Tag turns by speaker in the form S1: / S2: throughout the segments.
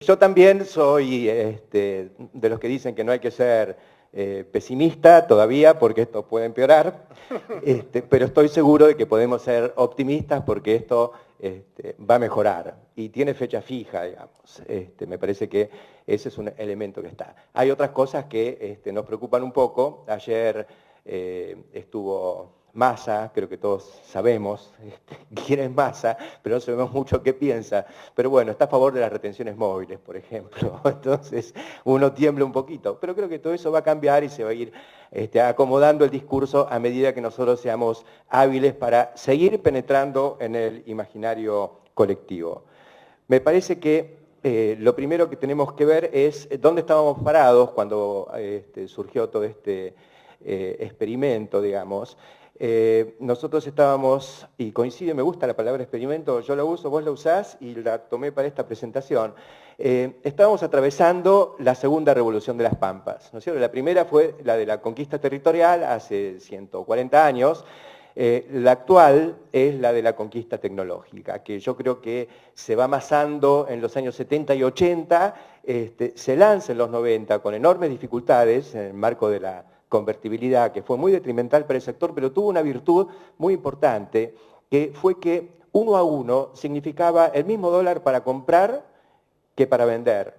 S1: Yo también soy de los que dicen que no hay que ser pesimista todavía porque esto puede empeorar, pero estoy seguro de que podemos ser optimistas porque esto va a mejorar y tiene fecha fija, digamos. Me parece que ese es un elemento que está. Hay otras cosas que nos preocupan un poco. Ayer estuvo Massa, creo que todos sabemos quién es Massa, pero no sabemos mucho qué piensa. Pero bueno, está a favor de las retenciones móviles, por ejemplo. Entonces uno tiembla un poquito. Pero creo que todo eso va a cambiar y se va a ir acomodando el discurso a medida que nosotros seamos hábiles para seguir penetrando en el imaginario colectivo. Me parece que lo primero que tenemos que ver es dónde estábamos parados cuando surgió todo este experimento, digamos. Nosotros estábamos, y coincide, me gusta la palabra experimento, yo la uso, vos la usás y la tomé para esta presentación. Estábamos atravesando la segunda revolución de las Pampas, ¿no es cierto? La primera fue la de la conquista territorial hace 140 años, la actual es la de la conquista tecnológica, que yo creo que se va amasando en los años 70 y 80, se lanza en los 90 con enormes dificultades en el marco de la convertibilidad, que fue muy detrimental para el sector, pero tuvo una virtud muy importante, que fue que 1 a 1 significaba el mismo dólar para comprar que para vender.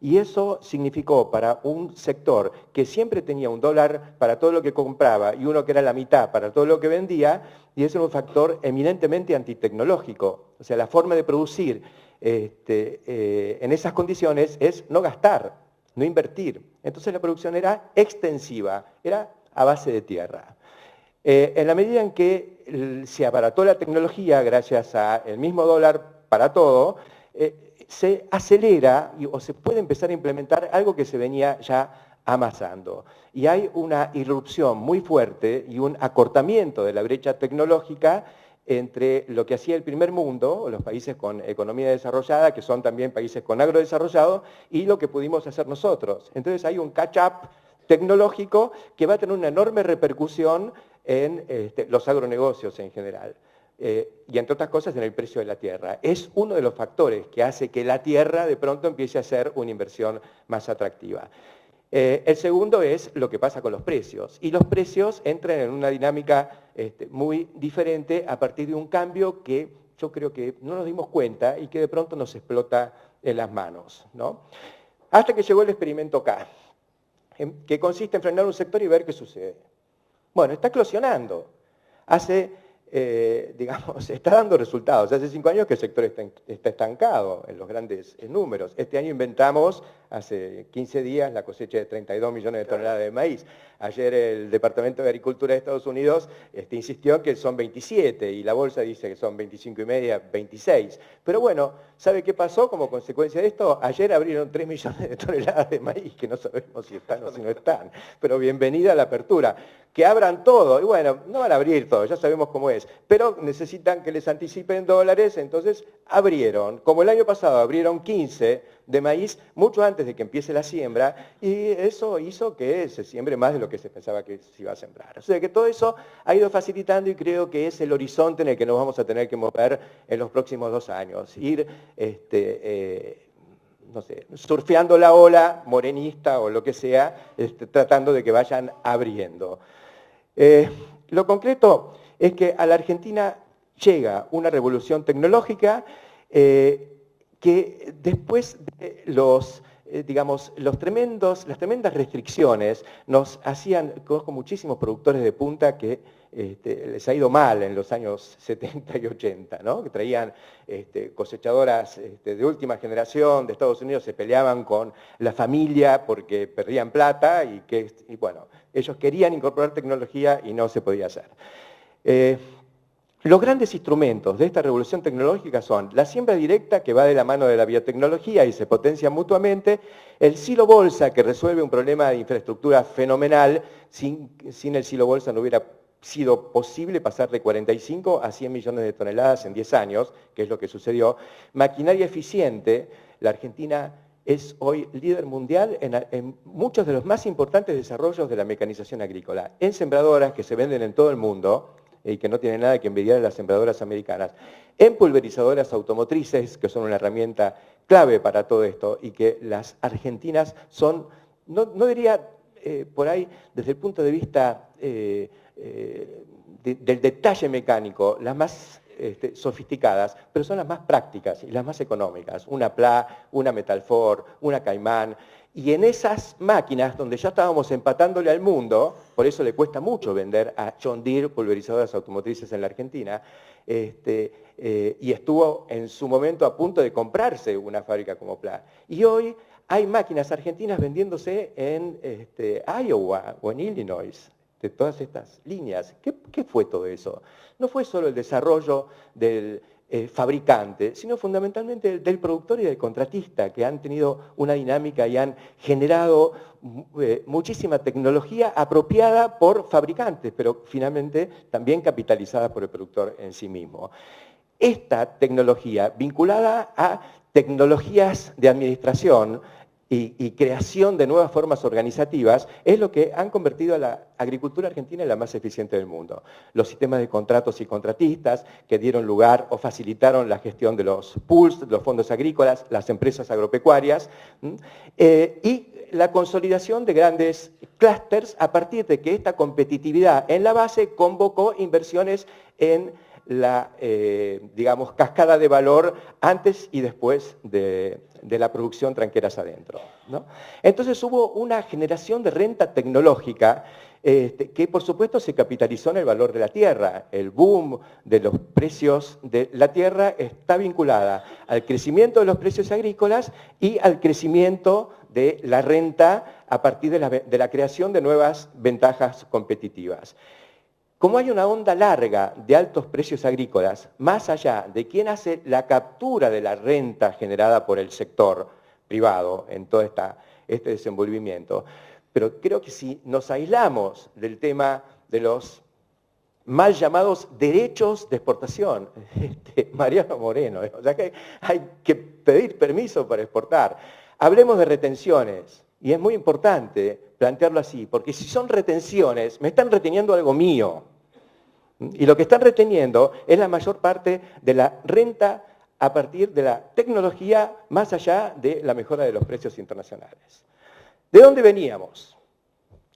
S1: Y eso significó para un sector que siempre tenía un dólar para todo lo que compraba y uno que era la mitad para todo lo que vendía, y eso era un factor eminentemente antitecnológico. O sea, la forma de producir en esas condiciones es no gastar, no invertir. Entonces la producción era extensiva, era a base de tierra. En la medida en que se abarató la tecnología gracias al mismo dólar para todo, se acelera o se puede empezar a implementar algo que se venía ya amasando. Y hay una irrupción muy fuerte y un acortamiento de la brecha tecnológica entre lo que hacía el primer mundo, o los países con economía desarrollada, que son también países con agrodesarrollado, y lo que pudimos hacer nosotros. Entonces hay un catch-up tecnológico que va a tener una enorme repercusión en los agronegocios en general. Y entre otras cosas en el precio de la tierra. Es uno de los factores que hace que la tierra de pronto empiece a ser una inversión más atractiva. El segundo es lo que pasa con los precios. Y los precios entran en una dinámica muy diferente a partir de un cambio que yo creo que no nos dimos cuenta y que de pronto nos explota en las manos, ¿no? Hasta que llegó el experimento K, que consiste en frenar un sector y ver qué sucede. Bueno, está eclosionando. Está dando resultados. Hace 5 años que el sector está estancado en los grandes números. Este año inventamos, hace 15 días, la cosecha de 32 millones de toneladas de maíz. Ayer el Departamento de Agricultura de Estados Unidos insistió en que son 27 y la bolsa dice que son 25 y media, 26. Pero bueno, ¿sabe qué pasó como consecuencia de esto? Ayer abrieron 3 millones de toneladas de maíz, que no sabemos si están o si no están. Pero bienvenida a la apertura. Que abran todo, y bueno, no van a abrir todo, ya sabemos cómo es, pero necesitan que les anticipen dólares, entonces abrieron, como el año pasado abrieron 15 de maíz, mucho antes de que empiece la siembra, y eso hizo que se siembre más de lo que se pensaba que se iba a sembrar. O sea que todo eso ha ido facilitando y creo que es el horizonte en el que nos vamos a tener que mover en los próximos 2 años, ir no sé, surfeando la ola morenista o lo que sea, tratando de que vayan abriendo. Lo concreto es que a la Argentina llega una revolución tecnológica que después de las tremendas restricciones nos hacían, conozco muchísimos productores de punta que les ha ido mal en los años 70 y 80, ¿no? Que traían cosechadoras de última generación de Estados Unidos, se peleaban con la familia porque perdían plata y bueno, ellos querían incorporar tecnología y no se podía hacer. Los grandes instrumentos de esta revolución tecnológica son la siembra directa, que va de la mano de la biotecnología y se potencia mutuamente, el silo bolsa, que resuelve un problema de infraestructura fenomenal. Sin el silo bolsa no hubiera sido posible pasar de 45 a 100 millones de toneladas en 10 años, que es lo que sucedió. Maquinaria eficiente, la Argentina es hoy líder mundial en muchos de los más importantes desarrollos de la mecanización agrícola, en sembradoras que se venden en todo el mundo, y que no tiene nada que envidiar a las sembradoras americanas, en pulverizadoras automotrices, que son una herramienta clave para todo esto, y que las argentinas son, no diría por ahí, desde el punto de vista del detalle mecánico, las más sofisticadas, pero son las más prácticas y las más económicas. Una PLA, una Metalfor, una Caimán. Y en esas máquinas, donde ya estábamos empatándole al mundo, por eso le cuesta mucho vender a John Deere pulverizadoras automotrices en la Argentina, y estuvo en su momento a punto de comprarse una fábrica como PLA. Y hoy hay máquinas argentinas vendiéndose en Iowa o en Illinois, de todas estas líneas. ¿Qué fue todo eso? No fue solo el desarrollo del fabricante, sino fundamentalmente del productor y del contratista, que han tenido una dinámica y han generado muchísima tecnología apropiada por fabricantes, pero finalmente también capitalizada por el productor en sí mismo. Esta tecnología, vinculada a tecnologías de administración y creación de nuevas formas organizativas, es lo que han convertido a la agricultura argentina en la más eficiente del mundo. Los sistemas de contratos y contratistas que dieron lugar o facilitaron la gestión de los pools, de los fondos agrícolas, las empresas agropecuarias, y la consolidación de grandes clústeres a partir de que esta competitividad en la base convocó inversiones en la, digamos, cascada de valor antes y después de la producción tranqueras adentro, ¿no? Entonces hubo una generación de renta tecnológica que por supuesto se capitalizó en el valor de la tierra. El boom de los precios de la tierra está vinculada al crecimiento de los precios agrícolas y al crecimiento de la renta a partir de la creación de nuevas ventajas competitivas. Como hay una onda larga de altos precios agrícolas, más allá de quién hace la captura de la renta generada por el sector privado en todo este desenvolvimiento, pero creo que si nos aislamos del tema de los mal llamados derechos de exportación, Mariano Moreno, o sea que hay que pedir permiso para exportar. Hablemos de retenciones, y es muy importante plantearlo así, porque si son retenciones, me están reteniendo algo mío. Y lo que están reteniendo es la mayor parte de la renta a partir de la tecnología, más allá de la mejora de los precios internacionales. ¿De dónde veníamos?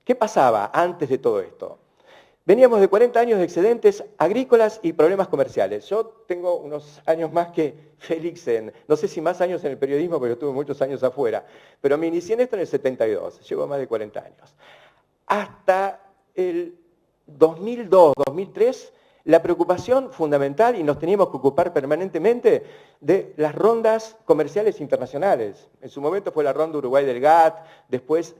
S1: ¿Qué pasaba antes de todo esto? Veníamos de 40 años de excedentes agrícolas y problemas comerciales. Yo tengo unos años más que Félix, no sé si más años en el periodismo, porque yo estuve muchos años afuera, pero me inicié en esto en el 72, llevo más de 40 años. Hasta el 2002, 2003, la preocupación fundamental, y nos teníamos que ocupar permanentemente, de las rondas comerciales internacionales. En su momento fue la ronda Uruguay del GATT, después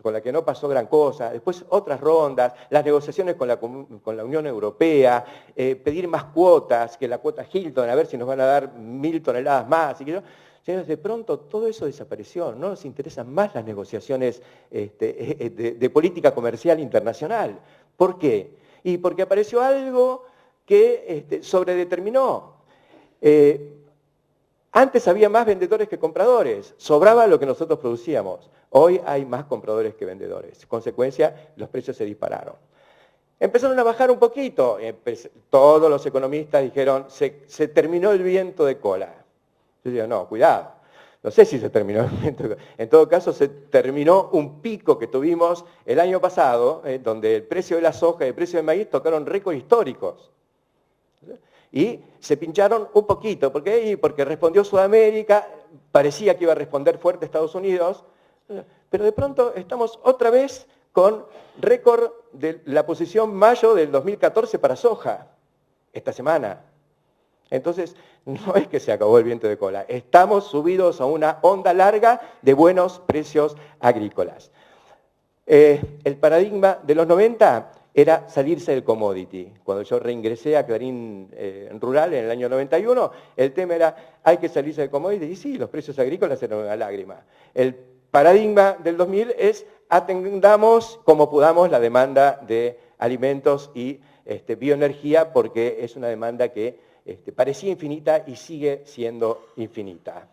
S1: con la que no pasó gran cosa, después otras rondas, las negociaciones con la Unión Europea, pedir más cuotas, que la cuota Hilton, a ver si nos van a dar 1000 toneladas más. Y señores, de pronto todo eso desapareció, no nos interesan más las negociaciones de política comercial internacional. ¿Por qué? Y porque apareció algo que sobredeterminó. Antes había más vendedores que compradores, sobraba lo que nosotros producíamos. Hoy hay más compradores que vendedores. En consecuencia, los precios se dispararon. Empezaron a bajar un poquito. Todos los economistas dijeron, se terminó el viento de cola. Yo digo, no, cuidado. No sé si se terminó el viento de cola. En todo caso, se terminó un pico que tuvimos el año pasado, donde el precio de la soja y el precio del maíz tocaron récords históricos. Y se pincharon un poquito. ¿Por qué? Porque respondió Sudamérica, parecía que iba a responder fuerte Estados Unidos, pero de pronto estamos otra vez con récord de la posición mayo del 2014 para soja, esta semana. Entonces, no es que se acabó el viento de cola, estamos subidos a una onda larga de buenos precios agrícolas. El paradigma de los 90 era salirse del commodity. Cuando yo reingresé a Clarín Rural en el año 91, el tema era, hay que salirse del commodity, y sí, los precios agrícolas eran una lágrima. El paradigma del 2000 es, atendamos como podamos la demanda de alimentos y bioenergía, porque es una demanda que parecía infinita y sigue siendo infinita.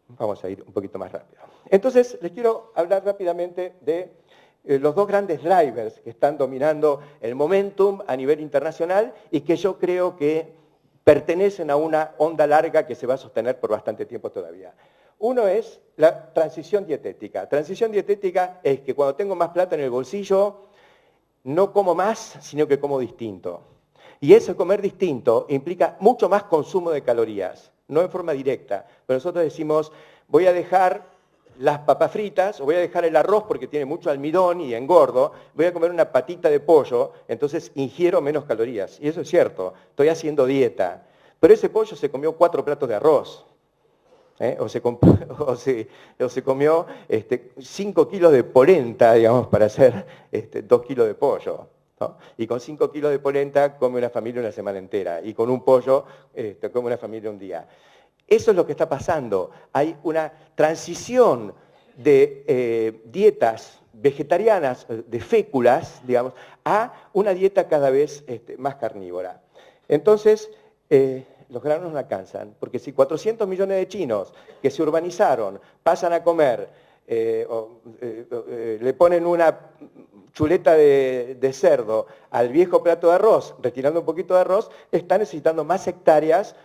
S1: Vamos a ir un poquito más rápido. Entonces, les quiero hablar rápidamente de los dos grandes drivers que están dominando el momentum a nivel internacional y que yo creo que pertenecen a una onda larga que se va a sostener por bastante tiempo todavía. Uno es la transición dietética. Transición dietética es que cuando tengo más plata en el bolsillo, no como más, sino que como distinto. Y eso comer distinto implica mucho más consumo de calorías, no en forma directa. Pero nosotros decimos, voy a dejar las papas fritas, o voy a dejar el arroz porque tiene mucho almidón y engordo, voy a comer una patita de pollo, entonces ingiero menos calorías. Y eso es cierto, estoy haciendo dieta. Pero ese pollo se comió 4 platos de arroz. O se comió 5 kilos de polenta, digamos, para hacer 2 kilos de pollo, ¿no? Y con 5 kilos de polenta come una familia una semana entera, y con un pollo come una familia un día. Eso es lo que está pasando. Hay una transición de dietas vegetarianas, de féculas, digamos, a una dieta cada vez más carnívora. Entonces, los granos no alcanzan, porque si 400 millones de chinos que se urbanizaron pasan a comer, le ponen una chuleta de cerdo al viejo plato de arroz, retirando un poquito de arroz, están necesitando más hectáreas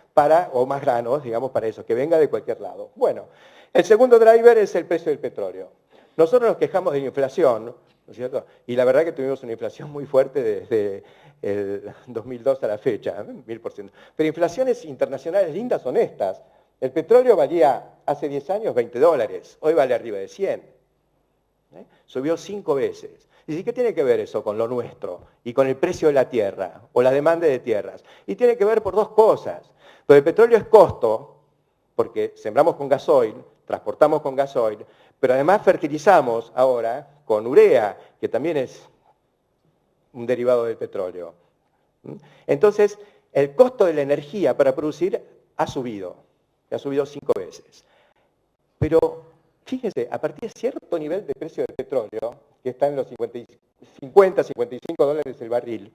S1: o más granos, digamos, para eso, que venga de cualquier lado. Bueno, el segundo driver es el precio del petróleo. Nosotros nos quejamos de la inflación, ¿no es cierto? Y la verdad que tuvimos una inflación muy fuerte desde el 2002 a la fecha, 1000%. Pero inflaciones internacionales lindas, honestas. El petróleo valía hace 10 años $20, hoy vale arriba de 100. Subió 5 veces. ¿Y qué tiene que ver eso con lo nuestro y con el precio de la tierra o la demanda de tierras? Y tiene que ver por dos cosas. Pero el petróleo es costo, porque sembramos con gasoil, transportamos con gasoil, pero además fertilizamos ahora con urea, que también es un derivado del petróleo. Entonces, el costo de la energía para producir ha subido 5 veces. Pero fíjense, a partir de cierto nivel de precio del petróleo, que está en los 50, 55 dólares el barril,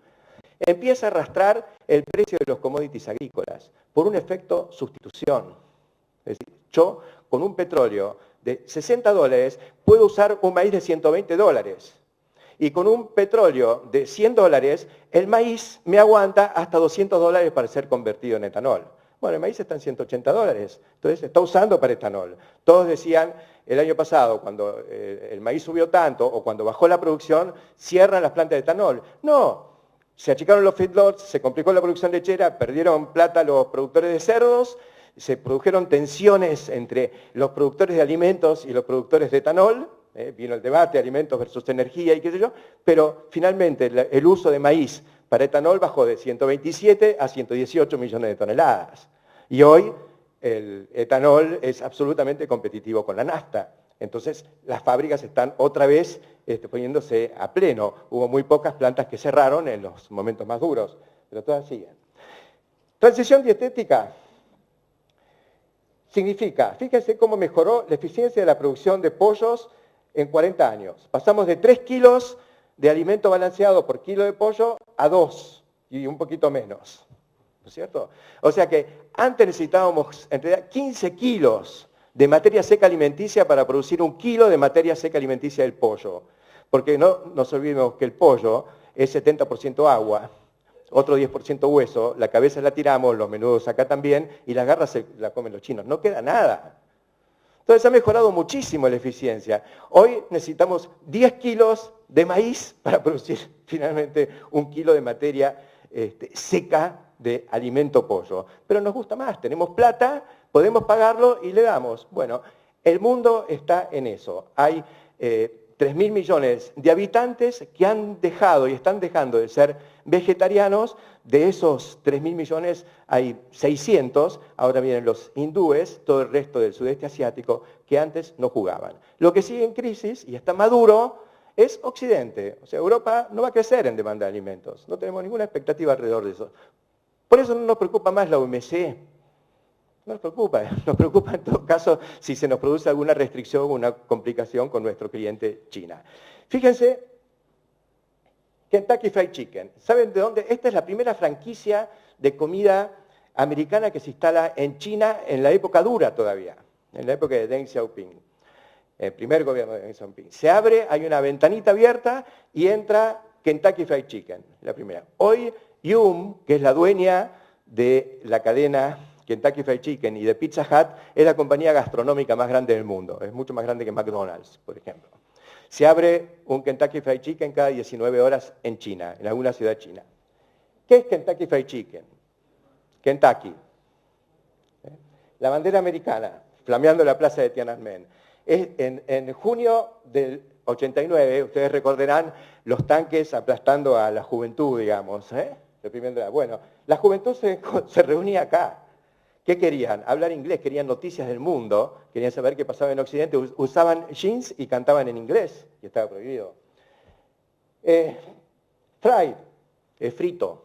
S1: empieza a arrastrar el precio de los commodities agrícolas por un efecto sustitución. Es decir, yo con un petróleo de 60 dólares puedo usar un maíz de 120 dólares. Y con un petróleo de 100 dólares, el maíz me aguanta hasta 200 dólares para ser convertido en etanol. Bueno, el maíz está en 180 dólares, entonces se está usando para etanol. Todos decían el año pasado, cuando el maíz subió tanto o cuando bajó la producción, cierran las plantas de etanol. No, se achicaron los feedlots, se complicó la producción lechera, perdieron plata los productores de cerdos, se produjeron tensiones entre los productores de alimentos y los productores de etanol, vino el debate, alimentos versus energía y qué sé yo, pero finalmente el uso de maíz para etanol bajó de 127 a 118 millones de toneladas. Y hoy el etanol es absolutamente competitivo con la nafta. Entonces las fábricas están otra vez poniéndose a pleno. Hubo muy pocas plantas que cerraron en los momentos más duros, pero todas siguen. Transición dietética significa, fíjense cómo mejoró la eficiencia de la producción de pollos en 40 años. Pasamos de 3 kilos de alimento balanceado por kilo de pollo a 2 y un poquito menos, ¿no es cierto? O sea que antes necesitábamos en realidad 15 kilos de materia seca alimenticia para producir 1 kilo de materia seca alimenticia del pollo. Porque no nos olvidemos que el pollo es 70% agua, otro 10% hueso, la cabeza la tiramos, los menudos acá también, y las garras se la comen los chinos. No queda nada. Entonces ha mejorado muchísimo la eficiencia. Hoy necesitamos 10 kilos de maíz para producir finalmente 1 kilo de materia seca de alimento pollo. Pero nos gusta más, tenemos plata, podemos pagarlo y le damos. Bueno, el mundo está en eso. Hay 3.000 millones de habitantes que han dejado y están dejando de ser vegetarianos. De esos 3.000 millones hay 600, ahora vienen los hindúes, todo el resto del sudeste asiático, que antes no jugaban. Lo que sigue en crisis y está maduro es Occidente. O sea, Europa no va a crecer en demanda de alimentos. No tenemos ninguna expectativa alrededor de eso. Por eso no nos preocupa más la OMC. No nos preocupa en todo caso si se nos produce alguna restricción o una complicación con nuestro cliente China. Fíjense, Kentucky Fried Chicken. ¿Saben de dónde? Esta es la primera franquicia de comida americana que se instala en China en la época dura todavía, en la época de Deng Xiaoping. el primer gobierno de Deng Xiaoping. Se abre, hay una ventanita abierta y entra Kentucky Fried Chicken, la primera. Hoy Yum, que es la dueña de la cadena Kentucky Fried Chicken y de Pizza Hut, es la compañía gastronómica más grande del mundo. Es mucho más grande que McDonald's, por ejemplo. Se abre un Kentucky Fried Chicken cada 19 horas en China, en alguna ciudad china. ¿Qué es Kentucky Fried Chicken? Kentucky. La bandera americana, flameando la plaza de Tiananmen. En junio del 89, ustedes recordarán los tanques aplastando a la juventud, digamos. Bueno, la juventud se reunía acá. ¿Qué querían? Hablar inglés, querían noticias del mundo, querían saber qué pasaba en Occidente. Usaban jeans y cantaban en inglés, y estaba prohibido. Fried, frito,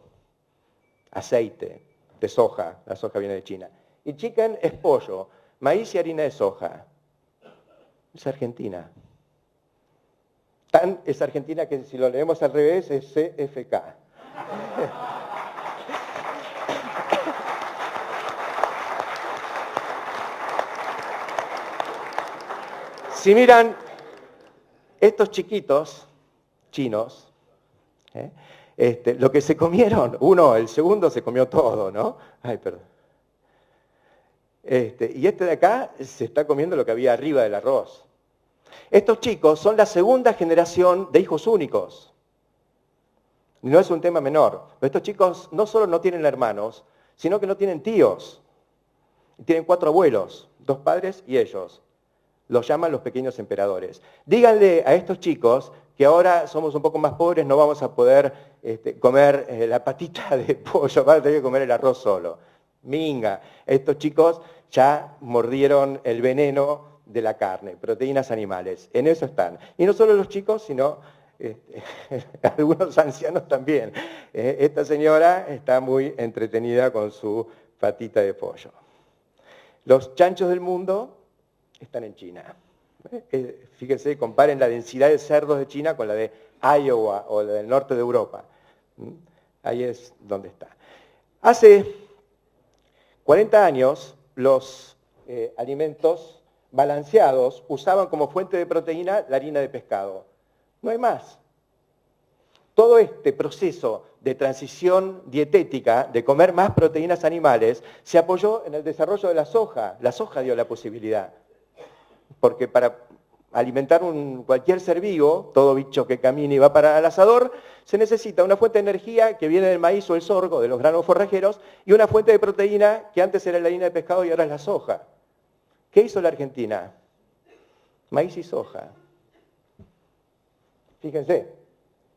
S1: aceite de soja, la soja viene de China. Y chicken es pollo, maíz y harina de soja. Es Argentina. Tan es Argentina que si lo leemos al revés es CFK. Si miran estos chiquitos chinos, lo que se comieron, el segundo se comió todo, ¿no? Ay, perdón. Y este de acá se está comiendo lo que había arriba del arroz. Estos chicos son la segunda generación de hijos únicos. No es un tema menor. Estos chicos no solo no tienen hermanos, sino que no tienen tíos. Tienen 4 abuelos, 2 padres y ellos. Los llaman los pequeños emperadores. Díganle a estos chicos que ahora somos un poco más pobres, no vamos a poder comer la patita de pollo, van a tener que comer el arroz solo. Minga, estos chicos ya mordieron el veneno de la carne, proteínas animales, en eso están. Y no solo los chicos, sino algunos ancianos también. Esta señora está muy entretenida con su patita de pollo. Los chanchos del mundo están en China. Fíjense, comparen la densidad de cerdos de China con la de Iowa o la del norte de Europa. Ahí es donde está. Hace 40 años, los alimentos balanceados usaban como fuente de proteína la harina de pescado. No hay más. Todo este proceso de transición dietética, de comer más proteínas animales, se apoyó en el desarrollo de la soja. La soja dio la posibilidad. Porque para alimentar cualquier ser vivo, todo bicho que camine y va para el asador, se necesita una fuente de energía que viene del maíz o el sorgo, de los granos forrajeros, y una fuente de proteína que antes era la harina de pescado y ahora es la soja. ¿Qué hizo la Argentina? Maíz y soja. Fíjense,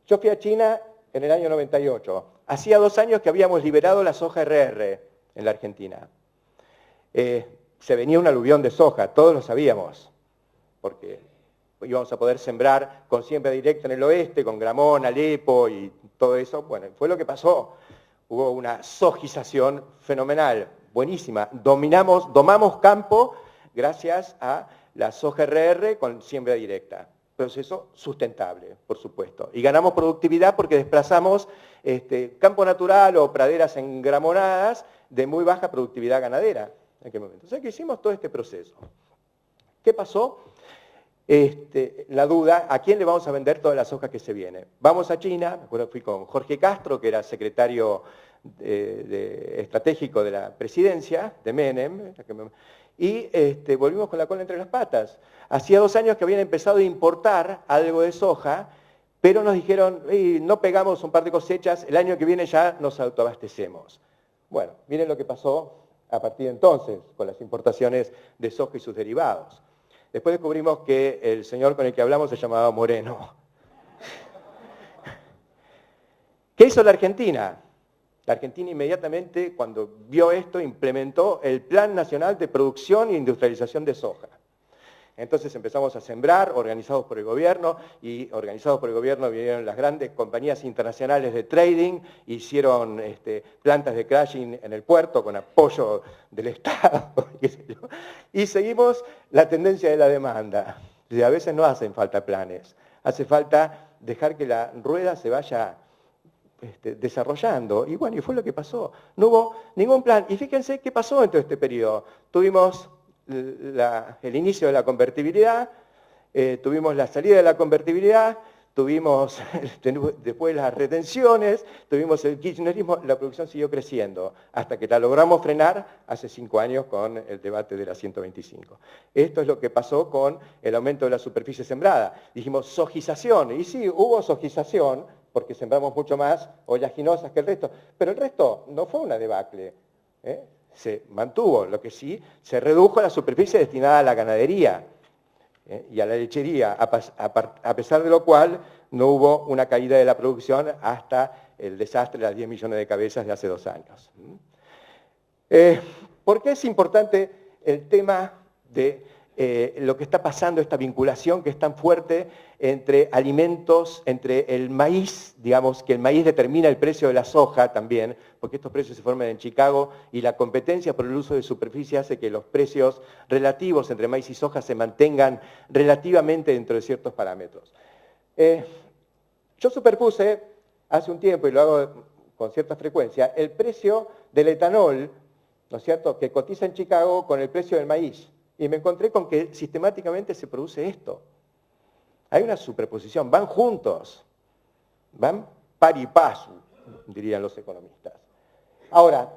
S1: yo fui a China en el año 98. Hacía 2 años que habíamos liberado la soja RR en la Argentina. Se venía un aluvión de soja, todos lo sabíamos, porque íbamos a poder sembrar con siembra directa en el oeste, con Gramón, Alepo y todo eso. Bueno, fue lo que pasó. Hubo una sojización fenomenal, buenísima. Domamos campo gracias a la soja RR con siembra directa. Proceso sustentable, por supuesto. Y ganamos productividad porque desplazamos campo natural o praderas engramonadas de muy baja productividad ganadera en aquel momento. O sea que hicimos todo este proceso. ¿Qué pasó? La duda, ¿a quién le vamos a vender toda la soja que se viene? Vamos a China, me acuerdo que fui con Jorge Castro, que era secretario estratégico de la presidencia, de Menem, y volvimos con la cola entre las patas. Hacía 2 años que habían empezado a importar algo de soja, pero nos dijeron, no pegamos un par de cosechas, el año que viene ya nos autoabastecemos. Bueno, miren lo que pasó a partir de entonces con las importaciones de soja y sus derivados. Después descubrimos que el señor con el que hablamos se llamaba Moreno. ¿Qué hizo la Argentina? La Argentina inmediatamente, cuando vio esto, implementó el Plan Nacional de Producción e Industrialización de Soja. Entonces empezamos a sembrar, organizados por el gobierno, y organizados por el gobierno vinieron las grandes compañías internacionales de trading, hicieron plantas de crushing en el puerto con apoyo del Estado, qué sé yo, y seguimos la tendencia de la demanda. A veces no hacen falta planes, hace falta dejar que la rueda se vaya desarrollando. Y bueno, y fue lo que pasó. No hubo ningún plan. Y fíjense qué pasó en todo este periodo. Tuvimos el inicio de la convertibilidad, tuvimos la salida de la convertibilidad, tuvimos después las retenciones, tuvimos el kirchnerismo, la producción siguió creciendo, hasta que la logramos frenar hace 5 años con el debate de la 125. Esto es lo que pasó con el aumento de la superficie sembrada. Dijimos sojización, y sí, hubo sojización, porque sembramos mucho más oleaginosas que el resto, pero el resto no fue una debacle, se mantuvo, lo que sí, se redujo la superficie destinada a la ganadería, y a la lechería, a pesar de lo cual no hubo una caída de la producción hasta el desastre de las 10 millones de cabezas de hace 2 años. ¿Por qué es importante el tema de lo que está pasando, esta vinculación que es tan fuerte entre alimentos, entre el maíz, digamos que el maíz determina el precio de la soja también, porque estos precios se forman en Chicago y la competencia por el uso de superficie hace que los precios relativos entre maíz y soja se mantengan relativamente dentro de ciertos parámetros. Yo superpuse hace un tiempo, y lo hago con cierta frecuencia, el precio del etanol, ¿no es cierto?, que cotiza en Chicago con el precio del maíz. Y me encontré con que sistemáticamente se produce esto. Hay una superposición, van juntos, van par y paso, dirían los economistas. Ahora,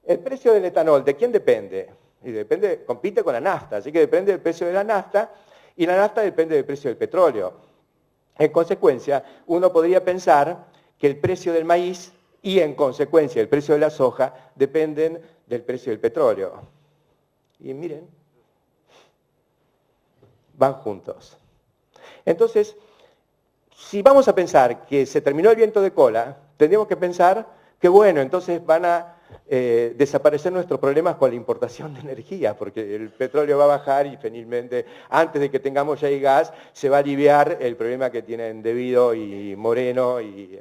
S1: el precio del etanol, ¿de quién depende? Y depende, compite con la nafta, así que depende del precio de la nafta, y la nafta depende del precio del petróleo. En consecuencia, uno podría pensar que el precio del maíz y en consecuencia el precio de la soja dependen del precio del petróleo. Y miren, van juntos. Entonces, si vamos a pensar que se terminó el viento de cola, tendríamos que pensar que bueno, entonces van a desaparecer nuestros problemas con la importación de energía, porque el petróleo va a bajar y finalmente, antes de que tengamos ya gas, se va a aliviar el problema que tienen De Vido y Moreno y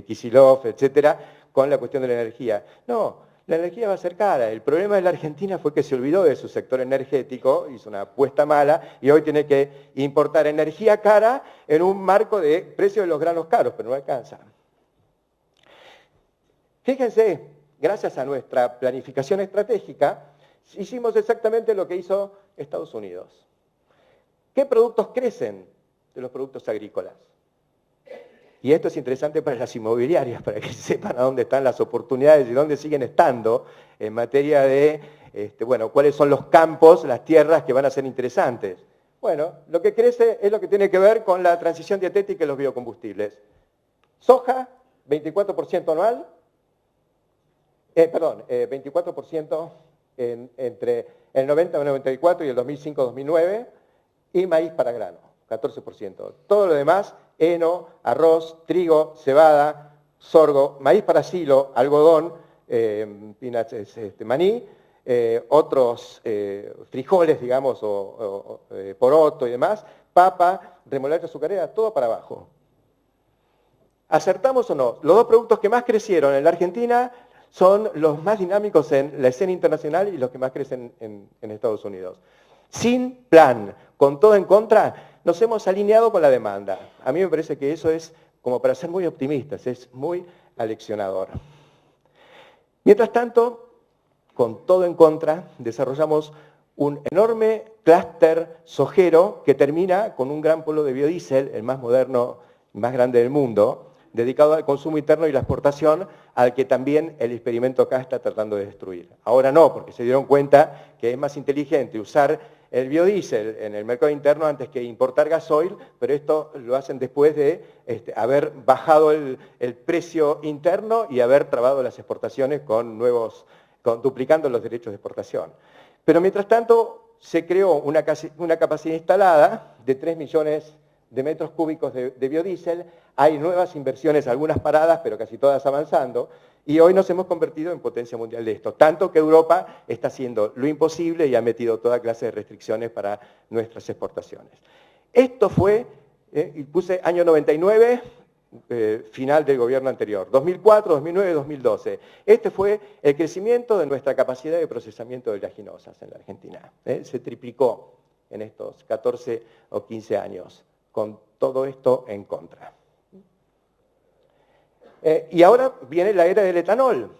S1: Kicillof, etcétera, con la cuestión de la energía. No. La energía va a ser cara. El problema de la Argentina fue que se olvidó de su sector energético, hizo una apuesta mala y hoy tiene que importar energía cara en un marco de precio de los granos caros, pero no alcanza. Fíjense, gracias a nuestra planificación estratégica, hicimos exactamente lo que hizo Estados Unidos. ¿Qué productos crecen de los productos agrícolas? Y esto es interesante para las inmobiliarias, para que sepan a dónde están las oportunidades y dónde siguen estando en materia de, bueno, cuáles son los campos, las tierras que van a ser interesantes. Bueno, lo que crece es lo que tiene que ver con la transición dietética y los biocombustibles. Soja, 24% anual, 24% entre el 90 y el 94 y el 2005-2009, y maíz para grano, 14%. Todo lo demás, heno, arroz, trigo, cebada, sorgo, maíz para silo, algodón, maní, otros frijoles, digamos, o poroto y demás, papa, remolacha azucarera, todo para abajo. ¿Acertamos o no? Los 2 productos que más crecieron en la Argentina son los más dinámicos en la escena internacional y los que más crecen en Estados Unidos. Sin plan, con todo en contra, nos hemos alineado con la demanda. A mí me parece que eso es como para ser muy optimistas, es muy aleccionador. Mientras tanto, con todo en contra, desarrollamos un enorme clúster sojero que termina con un gran polo de biodiesel, el más moderno y más grande del mundo, dedicado al consumo interno y la exportación, al que también el experimento acá está tratando de destruir. Ahora no, porque se dieron cuenta que es más inteligente usar el biodiesel en el mercado interno antes que importar gasoil, pero esto lo hacen después de haber bajado el precio interno y haber trabado las exportaciones duplicando los derechos de exportación. Pero mientras tanto se creó una capacidad instalada de 3 millones de metros cúbicos de biodiesel, hay nuevas inversiones, algunas paradas, pero casi todas avanzando, y hoy nos hemos convertido en potencia mundial de esto, tanto que Europa está haciendo lo imposible y ha metido toda clase de restricciones para nuestras exportaciones. Esto fue, y puse año 99, final del gobierno anterior, 2004, 2009, 2012. Este fue el crecimiento de nuestra capacidad de procesamiento de oleaginosas en la Argentina. Se triplicó en estos 14 o 15 años, con todo esto en contra. Y ahora viene la era del etanol.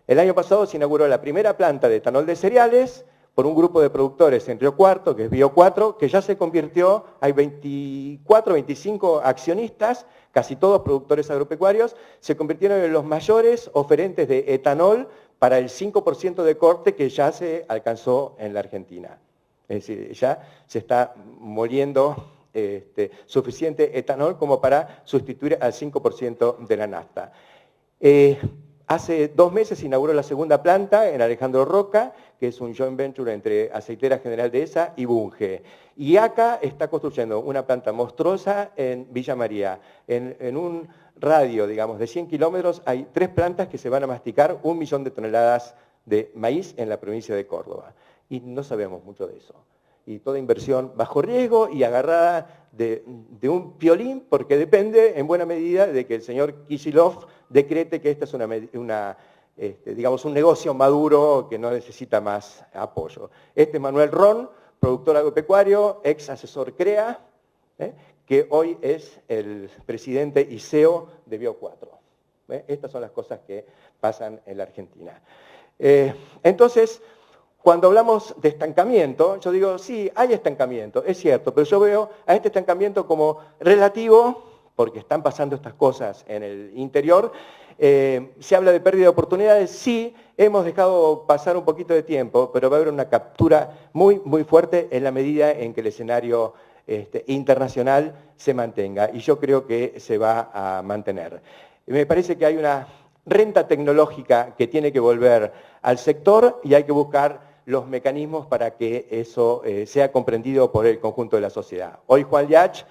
S1: El año pasado se inauguró la primera planta de etanol de cereales, por un grupo de productores en Río Cuarto, que es Bio 4, que ya se convirtió, hay 24, 25 accionistas, casi todos productores agropecuarios, se convirtieron en los mayores oferentes de etanol para el 5% de corte que ya se alcanzó en la Argentina. Es decir, ya se está moliendo suficiente etanol como para sustituir al 5% de la nafta. Hace 2 meses se inauguró la segunda planta en Alejandro Roca, que es un joint venture entre Aceitera General Dehesa y Bunge. Y acá está construyendo una planta monstruosa en Villa María. En un radio, digamos, de 100 kilómetros hay 3 plantas que se van a masticar 1 millón de toneladas de maíz en la provincia de Córdoba. Y no sabemos mucho de eso. Y toda inversión bajo riesgo y agarrada de un piolín, porque depende en buena medida de que el señor Kicillof decrete que esta es digamos, un negocio maduro que no necesita más apoyo. Este es Manuel Ron, productor agropecuario, ex asesor CREA, que hoy es el presidente y CEO de Bio 4. Estas son las cosas que pasan en la Argentina. Entonces, cuando hablamos de estancamiento, yo digo, sí, hay estancamiento, es cierto, pero yo veo a este estancamiento como relativo, porque están pasando estas cosas en el interior. Se habla de pérdida de oportunidades, sí, hemos dejado pasar un poquito de tiempo, pero va a haber una captura muy, muy fuerte en la medida en que el escenario internacional se mantenga, y yo creo que se va a mantener. Me parece que hay una renta tecnológica que tiene que volver al sector y hay que buscar los mecanismos para que eso sea comprendido por el conjunto de la sociedad. Hoy Juan Yach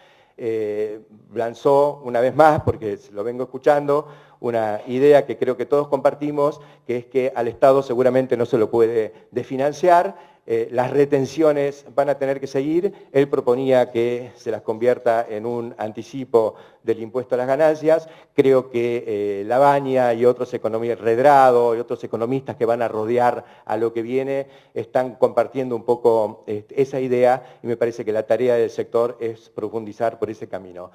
S1: lanzó una vez más, porque lo vengo escuchando, una idea que creo que todos compartimos, que es que al Estado seguramente no se lo puede desfinanciar, las retenciones van a tener que seguir. Él proponía que se las convierta en un anticipo del impuesto a las ganancias. Creo que Labaña y otros economistas, Redrado y otros economistas que van a rodear a lo que viene, están compartiendo un poco esa idea, y me parece que la tarea del sector es profundizar por ese camino.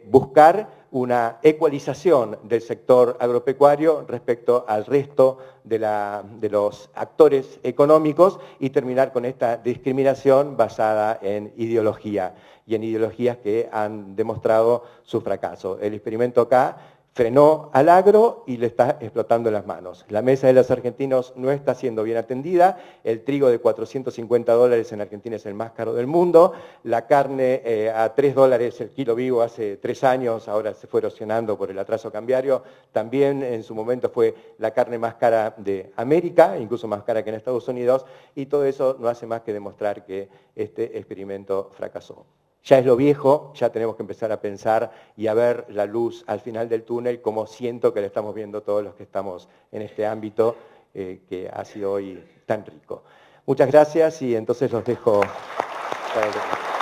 S1: Buscar una ecualización del sector agropecuario respecto al resto de los actores económicos y terminar con esta discriminación basada en ideología y en ideologías que han demostrado su fracaso. El experimento acá frenó al agro y le está explotando las manos. La mesa de los argentinos no está siendo bien atendida, el trigo de $450 en Argentina es el más caro del mundo, la carne a $3 el kilo vivo hace 3 años, ahora se fue erosionando por el atraso cambiario, también en su momento fue la carne más cara de América, incluso más cara que en Estados Unidos, y todo eso no hace más que demostrar que este experimento fracasó. Ya es lo viejo, ya tenemos que empezar a pensar y a ver la luz al final del túnel, como siento que la estamos viendo todos los que estamos en este ámbito que ha sido hoy tan rico. Muchas gracias y entonces los dejo para el...